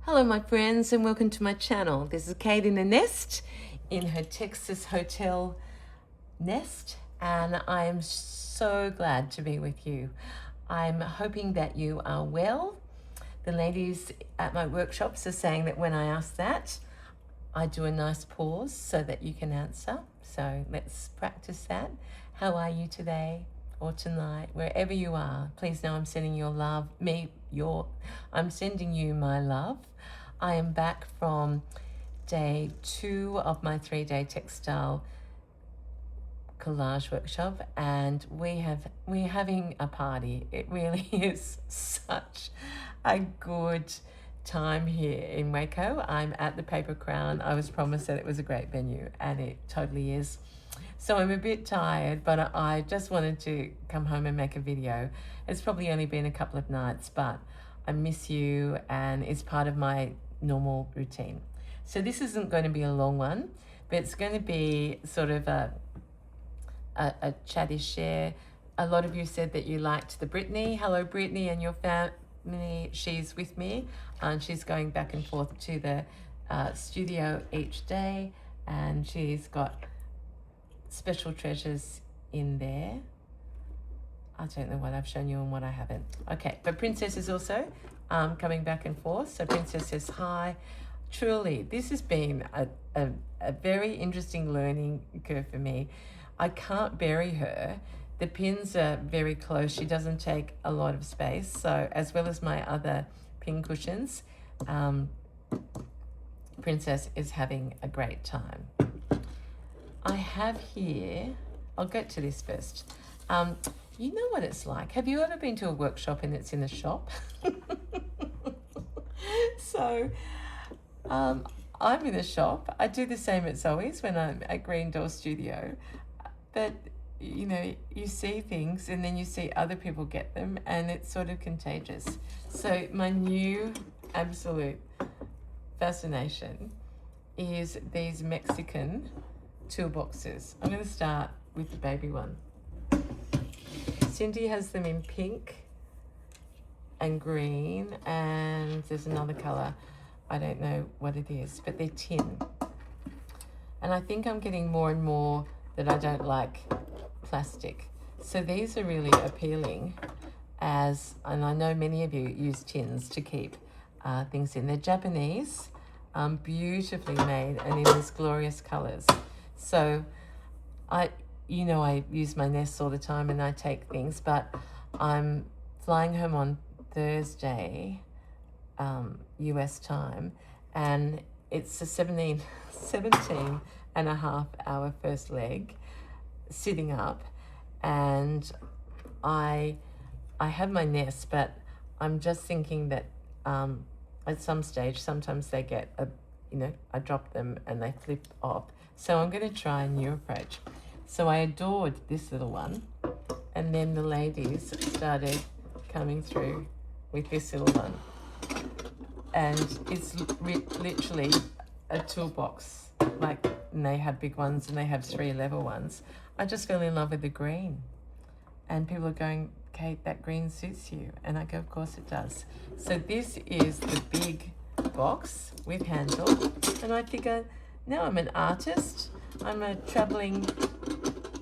Hello my friends and welcome to my channel. This is Kate in the nest in her Texas hotel nest, and I am so glad to be with you. I'm hoping that you are well. The ladies at my workshops are saying that when I ask that, I do a nice pause so that you can answer. So let's practice that. How are you today or tonight? Wherever you are, please know I'm sending your love, I'm sending you my love. I am back from day 2 of my 3-day textile collage workshop, and we're having a party. It really is such a good time here in Waco. I'm at the Paper Crown. I was promised that it was a great venue, and it totally is. So I'm a bit tired, but I just wanted to come home and make a video. It's probably only been a couple of nights, but I miss you, and it's part of my normal routine. So this isn't going to be a long one, but it's going to be sort of a chatty share. A lot of you said that you liked the Brittany. Hello Brittany and your family. She's with me, and she's going back and forth to the studio each day, and she's got special treasures in there. I don't know what I've shown you and what I haven't. Okay, but Princess is also coming back and forth. So Princess says hi. Truly, this has been a very interesting learning curve for me. I can't bury her. The pins are very close. She doesn't take a lot of space. So as well as my other pin cushions, Princess is having a great time. I have here, I'll get to this first. You know what it's like. Have you ever been to a workshop and it's in a shop? So I'm in a shop. I do the same at Zoe's when I'm at Green Door Studio. But, you know, you see things and then you see other people get them, and it's sort of contagious. So my new absolute fascination is these Mexican toolboxes. I'm going to start with the baby one. Cindy has them in pink and green, and there's another color. I don't know what it is, but they're tin. And I think I'm getting more and more that I don't like plastic. So these are really appealing, and I know many of you use tins to keep things in. They're Japanese, beautifully made, and in these glorious colors. So I use my nests all the time and I take things, but I'm flying home on Thursday, US time, and it's a 17 and a half hour first leg sitting up, and I have my nest, but I'm just thinking that at some stage sometimes they get I drop them and they flip off. So I'm going to try a new approach. So I adored this little one, and then the ladies started coming through with this little one, and it's literally a toolbox. And they have big ones and they have 3-level ones. I just fell in love with the green, and people are going, Kate, that green suits you, and I go, of course it does. So this is the big box with handle, and I figure, now I'm an artist, I'm a traveling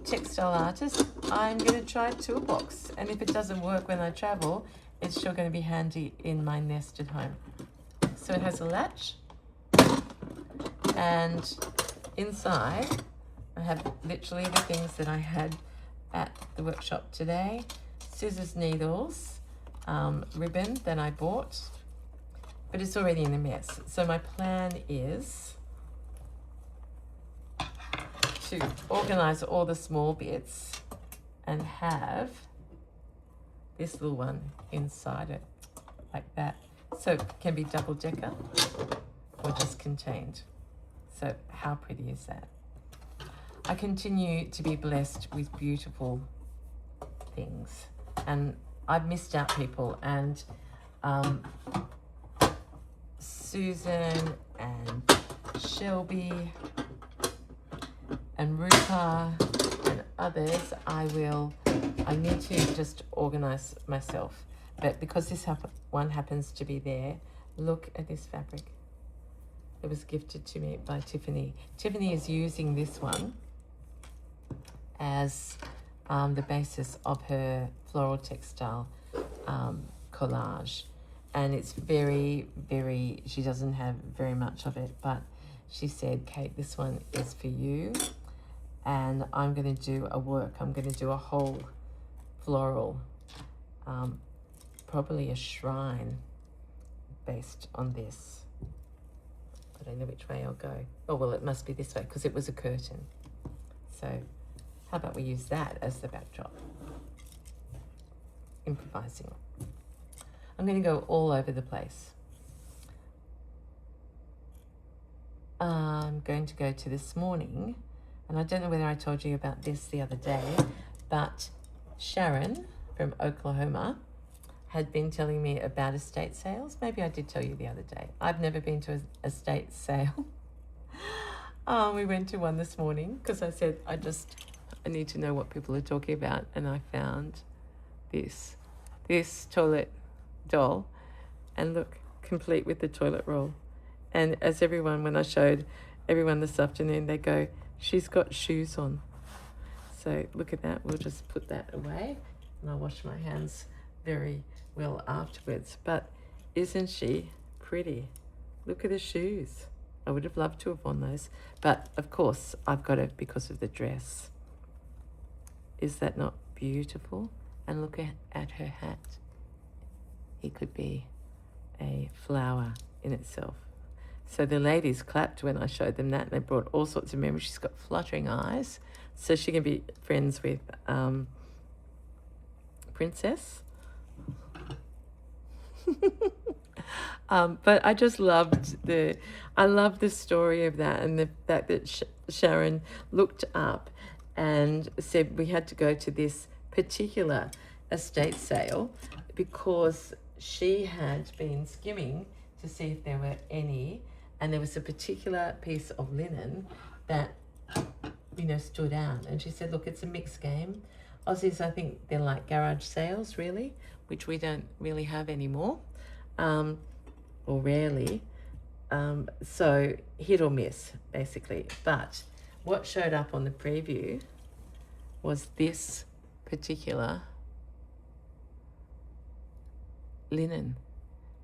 textile artist, I'm going to try a toolbox, and if it doesn't work when I travel, it's sure going to be handy in my nest at home. So it has a latch, and inside I have literally the things that I had at the workshop today: scissors, needles, ribbon that I bought, but it's already in a mess. So my plan is to organize all the small bits and have this little one inside it, like that. So it can be double-decker or just contained. So how pretty is that? I continue to be blessed with beautiful things, and I've missed out people, and Susan and Shelby and Rupa and others, I need to just organize myself. But because this one happens to be there, Look at this fabric. It was gifted to me by Tiffany. Tiffany is using this one as the basis of her floral textile collage. And it's very, very, she doesn't have very much of it, but she said, Kate, this one is for you. And I'm going to do a work. I'm going to do a whole floral, probably a shrine based on this. I don't know which way I'll go. Oh, well, it must be this way because it was a curtain. So how about we use that as the backdrop? Improvising. I'm going to go all over the place. I'm going to go to this morning, and I don't know whether I told you about this the other day, but Sharon from Oklahoma had been telling me about estate sales. Maybe I did tell you the other day. I've never been to an estate sale. We went to one this morning because I said, I need to know what people are talking about. And I found this toilet doll, and look, complete with the toilet roll. And as when I showed everyone this afternoon, they go, she's got shoes on. So look at that. We'll just put that away, and I'll wash my hands very well afterwards. But isn't she pretty? Look at the shoes. I would have loved to have worn those, but of course I've got it because of the dress. Is that not beautiful? And look at her hat. It could be a flower in itself. So the ladies clapped when I showed them that, and they brought all sorts of memories. She's got fluttering eyes, so she can be friends with Princess. But I just loved the story of that, and the fact that Sharon looked up and said we had to go to this particular estate sale because she had been skimming to see if there were any, and there was a particular piece of linen that, stood out. And she said, look, it's a mixed game. Aussies, I think they're like garage sales, really, which we don't really have anymore, or rarely. So hit or miss, basically. But what showed up on the preview was this particular linen.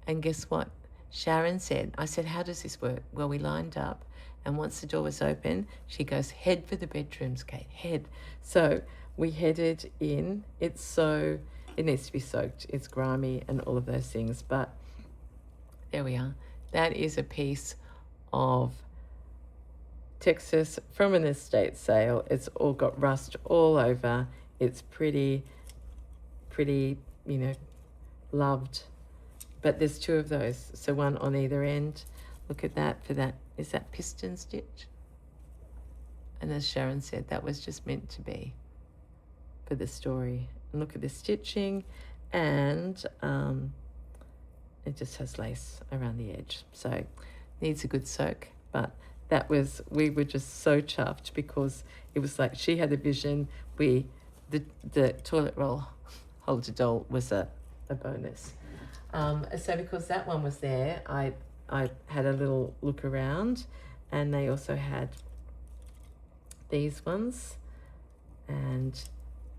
And guess what? Sharon said, I said, how does this work? Well, we lined up, and once the door was open, she goes, head for the bedrooms, Kate, head. So we headed in. It needs to be soaked. It's grimy and all of those things, but there we are. That is a piece of Texas from an estate sale. It's all got rust all over. It's pretty, loved. But there's two of those, so one on either end. Look at that. Is that piston stitch? And as Sharon said, that was just meant to be for the story. And look at the stitching, and it just has lace around the edge, so needs a good soak. But we were just so chuffed because it was like she had a vision. The toilet roll holder doll was a bonus. So because that one was there, I had a little look around, and they also had these ones, and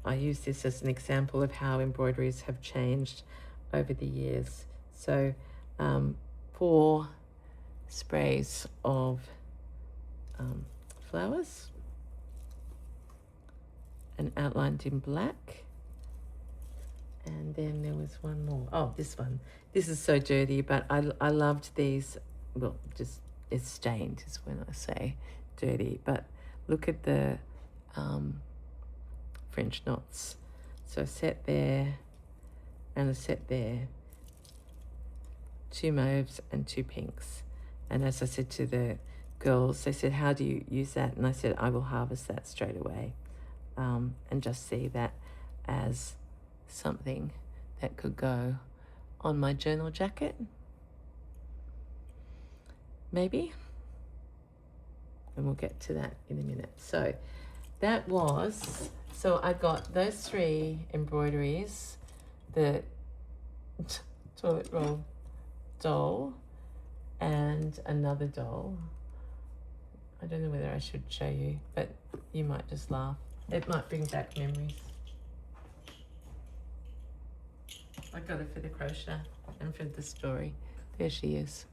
I use this as an example of how embroideries have changed over the years. So 4 sprays of flowers, and outlined in black. And then there was one more. Oh, this one. This is so dirty, but I loved these. Well, just it's stained is when I say dirty. But look at the French knots. So a set there and a set there. 2 mauves and 2 pinks. And as I said to the girls, they said, how do you use that? And I said, I will harvest that straight away, and just see that as something that could go on my journal jacket, maybe, and we'll get to that in a minute. So I got those 3 embroideries, the toilet roll doll, and another doll. I don't know whether I should show you, but you might just laugh. It might bring back memories. I got it for the crochet and for the story. There she is.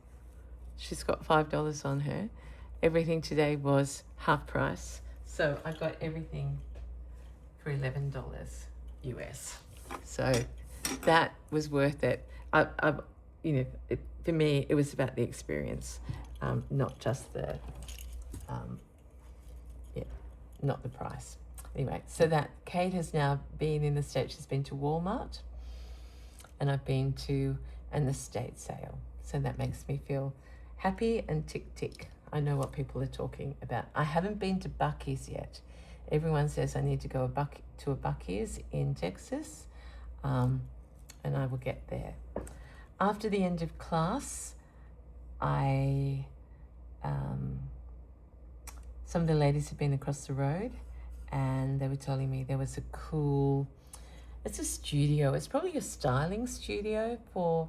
She's got $5 on her. Everything today was half price, so I got everything for $11 US. So that was worth it. For me, it was about the experience, not just the, not the price. Anyway, so that Kate has now been in the States. She's been to Walmart, and I've been to an estate sale. So that makes me feel happy and tick tick. I know what people are talking about. I haven't been to Buc-ee's yet. Everyone says I need to go to a Buc-ee's in Texas, and I will get there. After the end of class, some of the ladies have been across the road, and they were telling me there was a cool, it's a studio. It's probably a styling studio for,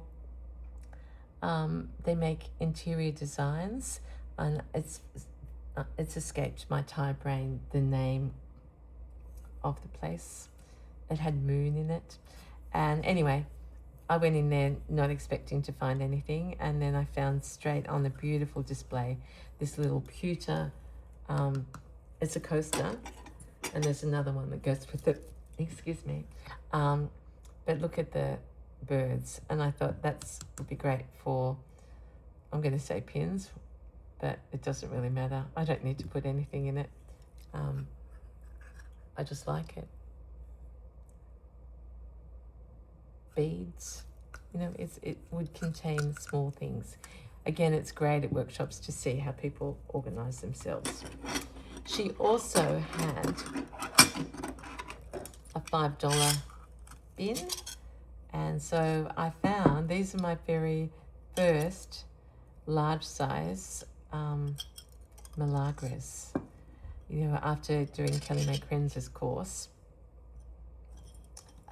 they make interior designs, and it's escaped my tired brain, the name of the place. It had moon in it. And anyway, I went in there not expecting to find anything, and then I found straight on the beautiful display this little pewter, it's a coaster, and there's another one that goes with it, excuse me. But look at the birds, and I thought would be great for, I'm going to say pins, but it doesn't really matter. I don't need to put anything in it. I just like it. Beads, it would contain small things. Again, it's great at workshops to see how people organize themselves. She also had a $5 bin, and so I found these are my very first large size Milagres. After doing Kelly May Krenz's course,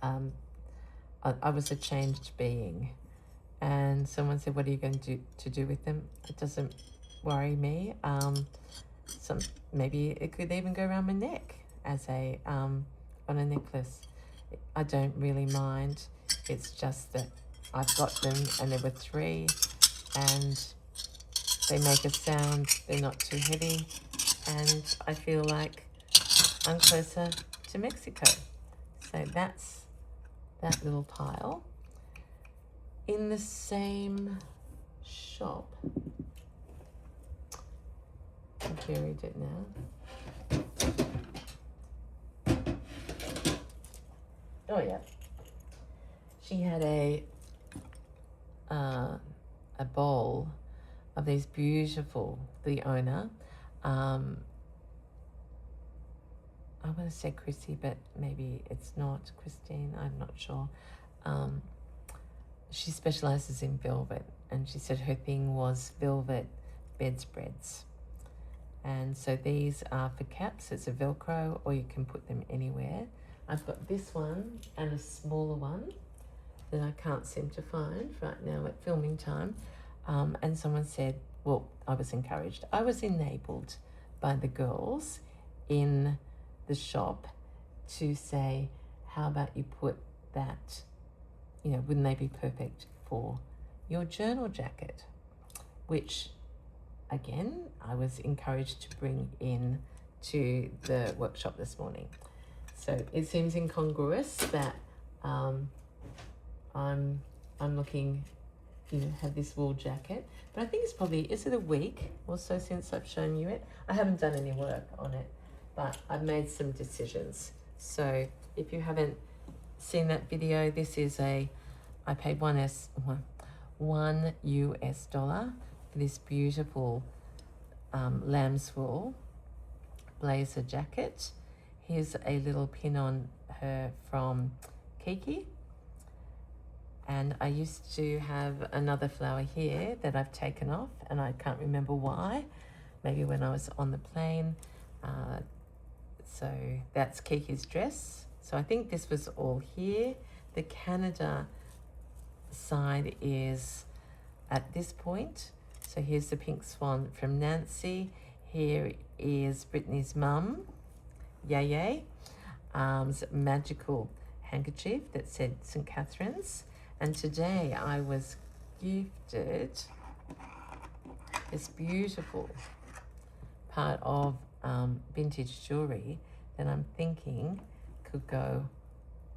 I was a changed being, and someone said, what are you going to do with them? It doesn't worry me. Maybe it could even go around my neck as on a necklace. I don't really mind. It's just that I've got them, and there were 3, and they make a sound. They're not too heavy, and I feel like I'm closer to Mexico. So that's that little pile. In the same shop, I buried it now. Oh yeah, she had a bowl of these beautiful, the owner, I want to say Chrissy, but maybe it's not Christine, I'm not sure. She specializes in velvet, and she said her thing was velvet bedspreads. And so these are for caps. It's a Velcro, or you can put them anywhere. I've got this one and a smaller one that I can't seem to find right now at filming time. And someone said, well, I was encouraged. I was enabled by the girls in the shop to say, how about you put that, wouldn't they be perfect for your journal jacket? Which, again, I was encouraged to bring in to the workshop this morning. So it seems incongruous that I'm looking, have this wool jacket, but I think it's probably, is it a week or so since I've shown you it? I haven't done any work on it, but I've made some decisions. So if you haven't seen that video, this is I paid $1 US for this beautiful lamb's wool blazer jacket. Here's a little pin on her from Kiki. And I used to have another flower here that I've taken off, and I can't remember why. Maybe when I was on the plane. So that's Kiki's dress. So I think this was all here. The Canada side is at this point. So here's the pink swan from Nancy. Here is Brittany's mum, Yay, magical handkerchief that said St. Catherine's. And today I was gifted this beautiful part of vintage jewelry that I'm thinking could go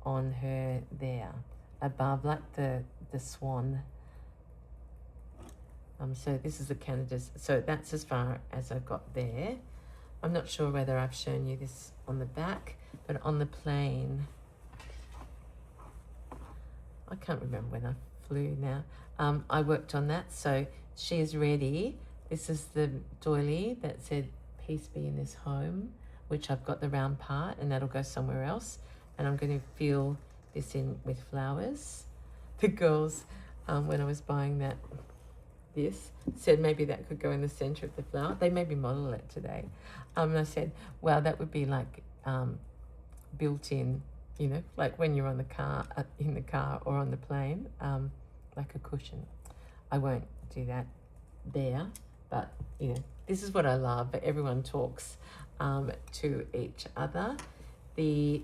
on her there above, like the swan. So this is the Canada's, so that's as far as I got there. I'm not sure whether I've shown you this on the back, but on the plane, I can't remember when I flew now. I worked on that, so she is ready. This is the doily that said, "Peace be in this home," which I've got the round part, and that'll go somewhere else. And I'm going to fill this in with flowers. The girls, when I was buying this, said maybe that could go in the center of the flower. They made me model it today. And I said, wow, that would be like built in, you know, like when you're on the car, in the car or on the plane, like a cushion. I won't do that there, but you know, this is what I love, but everyone talks to each other. The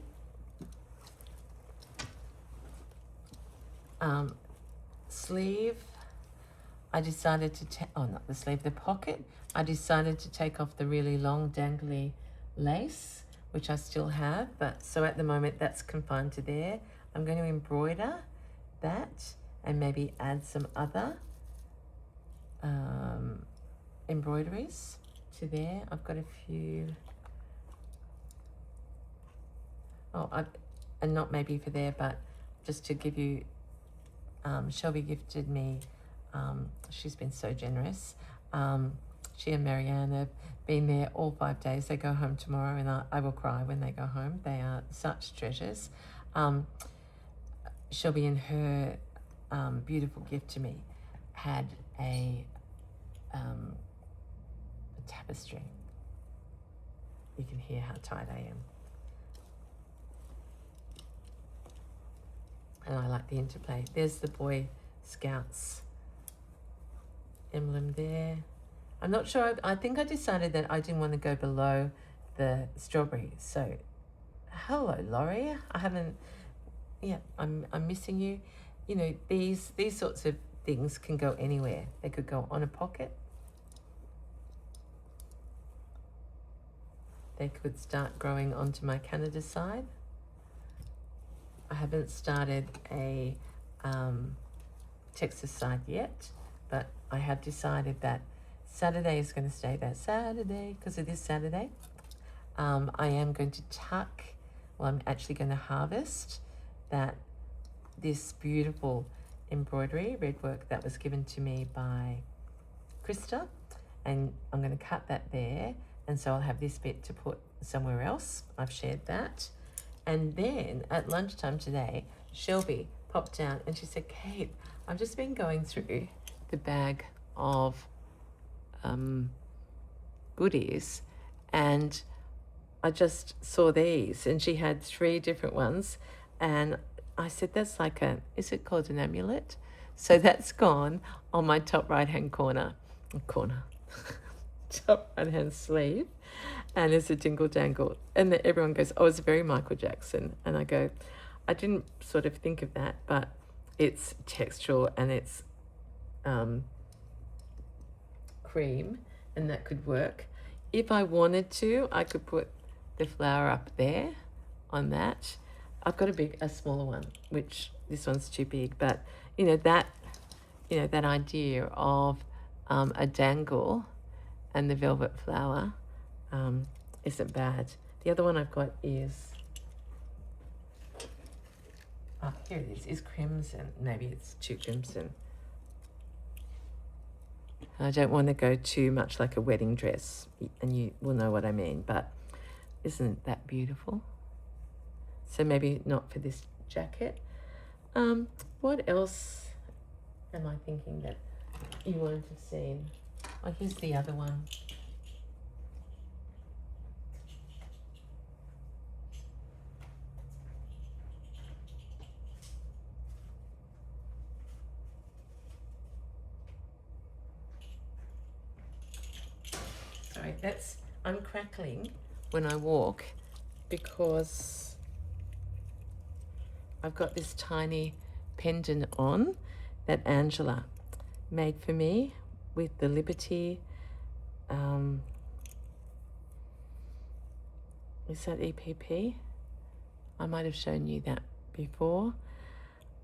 sleeve, I decided to take, oh, not the sleeve, the pocket. I decided to take off the really long dangly lace, which I still have, but so at the moment that's confined to there. I'm going to embroider that and maybe add some other embroideries to there. I've got a few, and not maybe for there, but just to give you, Shelby gifted me, she's been so generous. She and Marianne have been there all 5 days. They go home tomorrow, and I will cry when they go home. They are such treasures. Shelby, in her beautiful gift to me, had a tapestry. You can hear how tight I am. And I like the interplay. There's the Boy Scouts emblem there. I'm not sure, I think I decided that I didn't want to go below the strawberry. So, hello Laurie, I haven't, yeah, I'm missing you. You know, these sorts of things can go anywhere. They could go on a pocket. They could start growing onto my Canada side. I haven't started a Texas side yet, but I have decided that Saturday is going to stay that Saturday because it is Saturday. I am going to tuck, well, I'm actually going to harvest this beautiful embroidery red work that was given to me by Krista, and I'm going to cut that there, and so I'll have this bit to put somewhere else. I've shared that. And then at lunchtime today, Shelby popped down and she said, Kate, I've just been going through the bag of goodies, and I just saw these, and she had 3 different ones, and I said, that's like is it called an amulet? So that's gone on my top right hand corner, top right hand sleeve, and it's a dingle dangle, and then everyone goes, oh, it's very Michael Jackson, and I go, I didn't sort of think of that, but it's textural and it's cream, and that could work. If I wanted to, I could put the flower up there on that. I've got a smaller one, which this one's too big, but you know that idea of a dangle and the velvet flower isn't bad. The other one I've got is, here it is crimson. Maybe it's too crimson. I don't want to go too much like a wedding dress, and you will know what I mean, but isn't that beautiful? So maybe not for this jacket. What else am I thinking that you won't have seen? Oh, here's the other one. Sorry, I'm crackling when I walk because I've got this tiny pendant on that Angela made for me with the Liberty. Is that EPP? I might have shown you that before.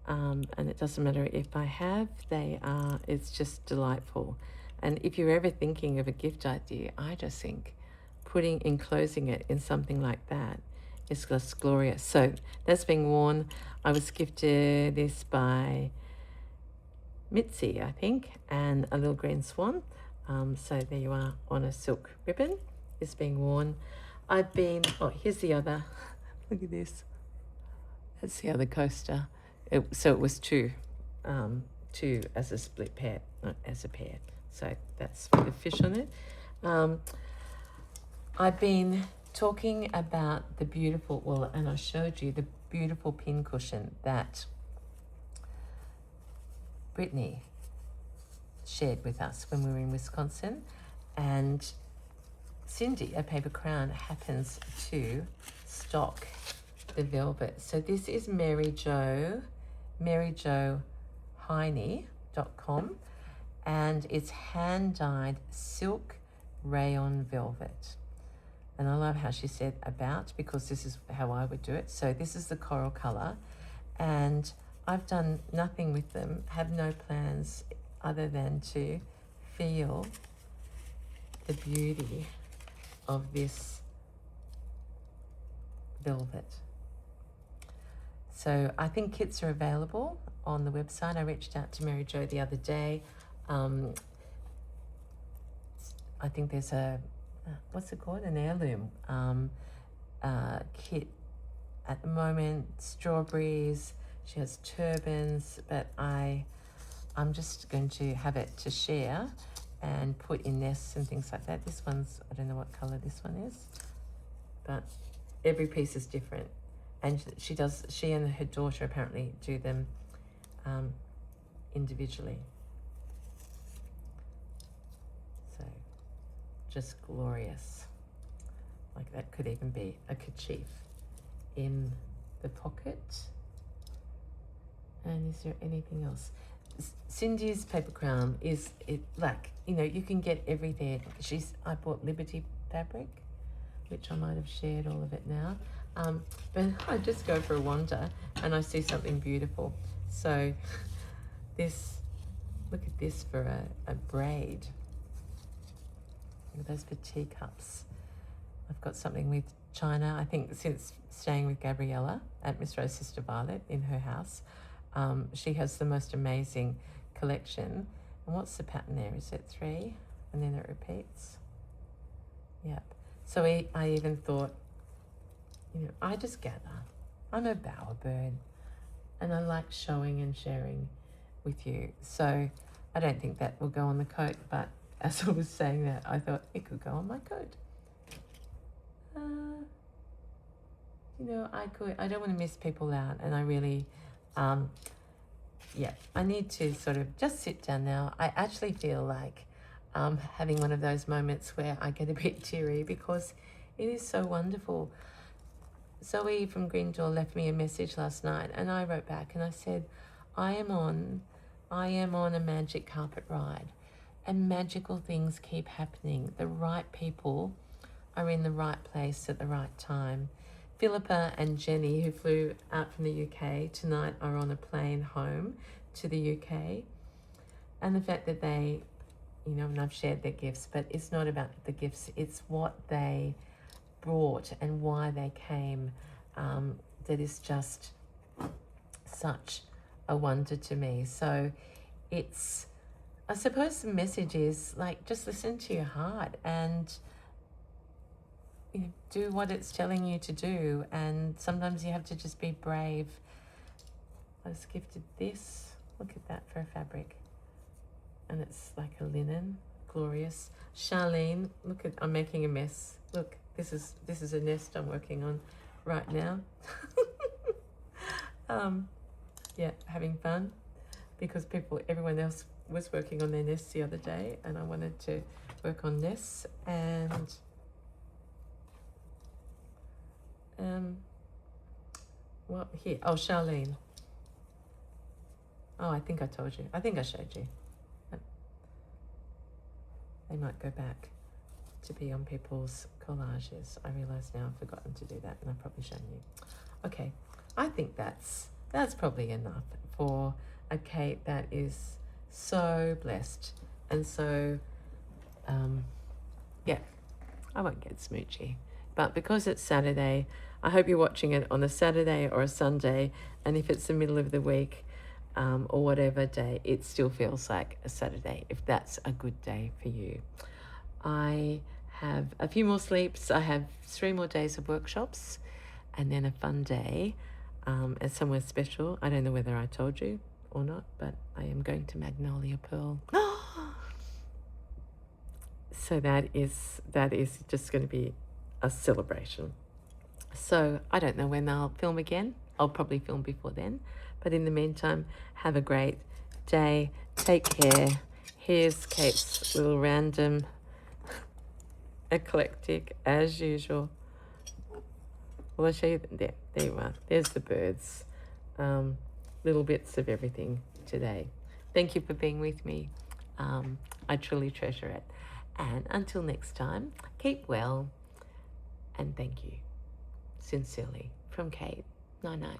And it doesn't matter if I have, it's just delightful. And if you're ever thinking of a gift idea, I just think enclosing it in something like that is just glorious. So that's being worn. I was gifted this by Mitzi, I think, and a little green swan. So there you are on a silk ribbon. It's being worn. Here's the other. Look at this. That's the other coaster. So it was two as a split pair, not as a pair. So that's with the fish on it. I've been talking about the beautiful, and I showed you the beautiful pin cushion that Brittany shared with us when we were in Wisconsin, and Cindy, a Paper Crown, happens to stock the velvet. So this is maryjoheiney.com, and it's hand-dyed silk rayon velvet. And I love how she said about, because this is how I would do it. So this is the coral color, and I've done nothing with them, have no plans other than to feel the beauty of this velvet. So I think kits are available on the website. I reached out to Mary Jo the other day. I think there's what's it called? An heirloom kit at the moment, strawberries. She has turbans, but I'm just going to have it to share and put in nests and things like that. This one's, I don't know what color this one is, but every piece is different. And she and her daughter apparently do them individually. So just glorious. Like that could even be a kerchief in the pocket. And is there anything else? Cindy's Paper Crown you can get everything. I bought Liberty fabric, which I might have shared all of it now. But I just go for a wander and I see something beautiful. So look at this for a braid. Look at those for teacups. I've got something with China. I think since staying with Gabriella at Miss Rose Sister Violet in her house, she has the most amazing collection. And what's the pattern there? Is it 3? And then it repeats? Yep. So I even thought, I just gather. I'm a bowerbird, and I like showing and sharing with you. So I don't think that will go on the coat, but as I was saying that, I thought it could go on my coat. I don't want to miss people out, and I really, I need to sort of just sit down now. I actually feel like having one of those moments where I get a bit teary because it is so wonderful. Zoe from Green Door left me a message last night, and I wrote back and I said, I am on a magic carpet ride, and magical things keep happening. The right people are in the right place at the right time. Philippa and Jenny, who flew out from the UK tonight, are on a plane home to the UK. And the fact that they, and I've shared their gifts, but it's not about the gifts, it's what they brought and why they came, that is just such a wonder to me. So I suppose the message is just listen to your heart and do what it's telling you to do. And sometimes you have to just be brave. I was gifted this. Look at that for a fabric. And it's like a linen, glorious. Charlene, I'm making a mess. Look, this is a nest I'm working on right now. Having fun because everyone else was working on their nests the other day, and I wanted to work on this, and what here? Oh, Charlene. Oh, I think I told you. I think I showed you. They might go back to be on people's collages. I realise now I've forgotten to do that, and I've probably shown you. Okay, I think that's probably enough for a Kate that is so blessed and so, yeah, I won't get smoochy. But because it's Saturday, I hope you're watching it on a Saturday or a Sunday, and if it's the middle of the week, or whatever day, it still feels like a Saturday, if that's a good day for you. I have a few more sleeps. I have 3 more days of workshops, and then a fun day at somewhere special. I don't know whether I told you or not, but I am going to Magnolia Pearl. So that is just going to be a celebration. So I don't know when I'll film again. I'll probably film before then. But in the meantime, have a great day. Take care. Here's Kate's little random eclectic as usual. Well, I'll show you. There you are. There's the birds. Little bits of everything today. Thank you for being with me. I truly treasure it. And until next time, keep well. And thank you. Sincerely, from Kate. Night night.